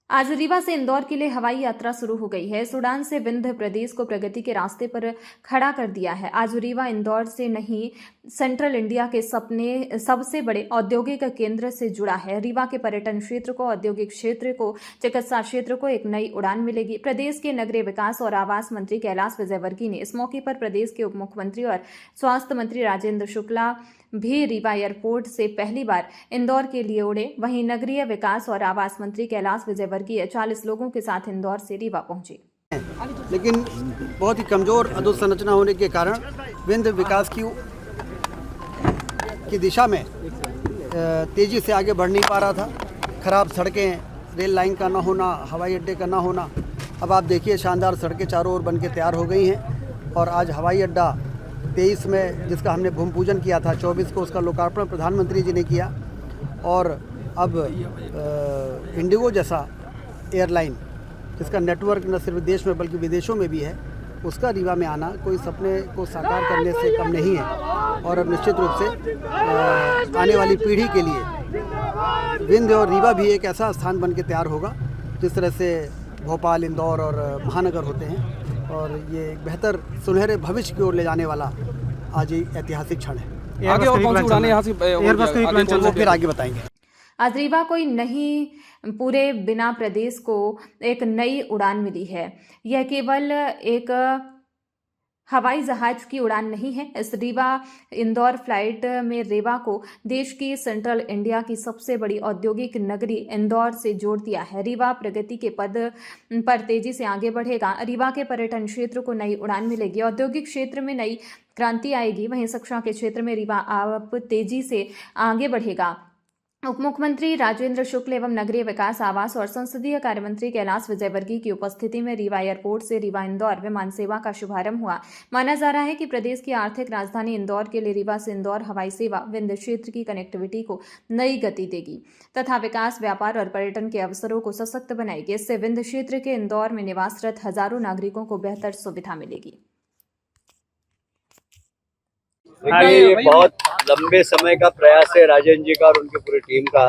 आज रीवा से इंदौर के लिए हवाई यात्रा शुरू हो गई है। इस उड़ान से विंध्य प्रदेश को प्रगति के रास्ते पर खड़ा कर दिया है। आज रीवा इंदौर से नहीं, सेंट्रल इंडिया के सपने सबसे बड़े औद्योगिक केंद्र से जुड़ा है। रीवा के पर्यटन क्षेत्र को, औद्योगिक क्षेत्र को, चिकित्सा क्षेत्र को एक नई उड़ान मिलेगी। प्रदेश के नगरीय विकास और आवास मंत्री कैलाश विजयवर्गीय ने इस मौके पर प्रदेश के उप मुख्यमंत्री और स्वास्थ्य मंत्री राजेंद्र शुक्ला भी रीवा एयरपोर्ट से पहली बार इंदौर के लिए उड़े। वहीं नगरीय विकास और आवास मंत्री कैलाश विजयवर्गीय 40 लोगों के साथ इंदौर से रीवा पहुंचे। लेकिन बहुत ही कमजोर अधोसंरचना होने के कारण विंध्य विकास की दिशा में तेजी से आगे बढ़ नहीं पा रहा था। खराब सड़कें, रेल लाइन का ना होना, हवाई अड्डे का ना होना। अब आप देखिए, शानदार सड़कें चारों ओर बनके तैयार हो गई हैं और आज हवाई अड्डा 23 में, जिसका हमने भूमि पूजन किया था, 24 को उसका लोकार्पण प्रधानमंत्री जी ने किया। और अब इंडिगो जैसा एयरलाइन, जिसका नेटवर्क न सिर्फ देश में बल्कि विदेशों में भी है, उसका रीवा में आना कोई सपने को साकार करने से कम नहीं है। और अब निश्चित रूप से आने वाली पीढ़ी के लिए विंध्य और रीवा भी एक ऐसा स्थान बन के तैयार होगा जिस तरह से भोपाल, इंदौर और महानगर होते हैं। और ये एक बेहतर सुनहरे भविष्य की ओर ले जाने वाला आज ये ऐतिहासिक क्षण है। आगे और कौन सी उड़ानें यहाँ से एयरबस का भी प्लान चल रहा है, फिर आगे बताएंगे। आज रीवा कोई नहीं, पूरे बिना प्रदेश को एक नई उड़ान मिली है। यह केवल एक हवाई जहाज की उड़ान नहीं है। इस रीवा इंदौर फ्लाइट में रीवा को देश की सेंट्रल इंडिया की सबसे बड़ी औद्योगिक नगरी इंदौर से जोड़ दिया है। रीवा प्रगति के पद पर तेजी से आगे बढ़ेगा। रीवा के पर्यटन क्षेत्र को नई उड़ान मिलेगी। औद्योगिक क्षेत्र में नई क्रांति आएगी। वहीं शिक्षा के क्षेत्र में रीवा अब तेजी से आगे बढ़ेगा। उप मुख्यमंत्री राजेंद्र शुक्ल एवं नगरीय विकास, आवास और संसदीय कार्य मंत्री कैलाश विजयवर्गीय की उपस्थिति में रीवा एयरपोर्ट से रीवा इंदौर विमान सेवा का शुभारंभ हुआ। माना जा रहा है कि प्रदेश की आर्थिक राजधानी इंदौर के लिए रीवा से इंदौर हवाई सेवा विंध्य क्षेत्र की कनेक्टिविटी को नई गति देगी तथा विकास, व्यापार और पर्यटन के अवसरों को सशक्त बनाएगी। इससे विंध्य क्षेत्र के इंदौर में निवासरत हजारों नागरिकों को बेहतर सुविधा मिलेगी। ये बहुत लंबे समय का प्रयास है राजेंद्र जी का और उनकी पूरी टीम का।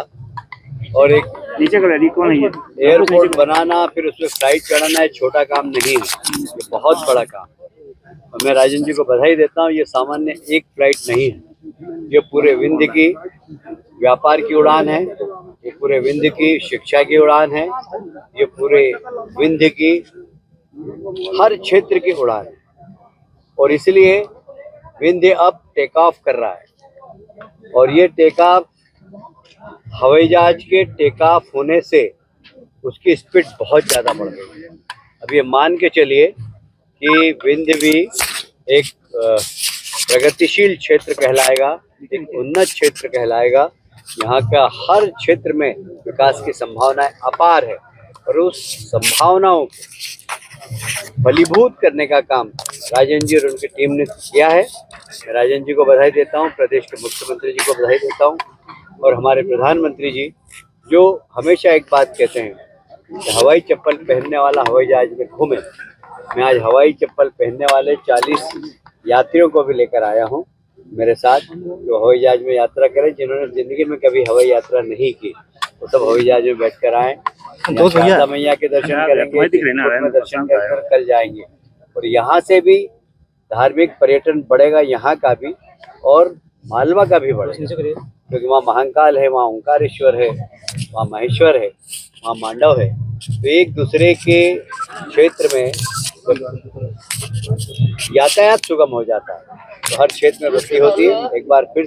और एक नीचे का कौन है? एयरपोर्ट बनाना, फिर उसमें फ्लाइट चढ़ाना एक छोटा काम नहीं है, ये बहुत बड़ा काम है। और मैं राजेंद्र जी को बधाई देता हूँ। ये सामान्य एक फ्लाइट नहीं है, ये पूरे विंध्य की व्यापार की उड़ान है, ये पूरे विंध्य की शिक्षा की उड़ान है, ये पूरे विंध्य की हर क्षेत्र की उड़ान है। और इसलिए विंध्य अब टेक ऑफ कर रहा है और ये टेक ऑफ हवाई जहाज के टेक ऑफ होने से उसकी स्पीड बहुत ज़्यादा बढ़ गई है। अब ये मान के चलिए कि विंध्य भी एक प्रगतिशील क्षेत्र कहलाएगा, एक उन्नत क्षेत्र कहलाएगा। यहाँ का हर क्षेत्र में विकास की संभावनाएं अपार है और उस संभावनाओं को फलीभूत करने का काम राजेंद्र जी और उनकी टीम ने किया है। मैं राजेंद्र जी को बधाई देता हूँ, प्रदेश के मुख्यमंत्री जी को बधाई देता हूँ और हमारे प्रधानमंत्री जी जो हमेशा एक बात कहते हैं कि हवाई चप्पल पहनने वाला हवाई जहाज में घूमे। मैं आज हवाई चप्पल पहनने वाले 40 यात्रियों को भी लेकर आया हूँ मेरे साथ, जो हवाई जहाज में यात्रा करें, जिन्होंने जिंदगी में कभी हवाई यात्रा नहीं की, वो सब हवाई जहाज में बैठ कर आए। शारदा मैया के दर्शन करेंगे, दर्शन कर कल जाएंगे और यहाँ से भी धार्मिक पर्यटन बढ़ेगा, यहाँ का भी और मालवा का भी बढ़ेगा, क्योंकि वहाँ महाकाल है, वहाँ ओंकारेश्वर है, वहाँ महेश्वर है, वहाँ मांडव है। तो एक दूसरे के क्षेत्र में यातायात सुगम हो जाता है, तो हर क्षेत्र में वृद्धि होती है। एक बार फिर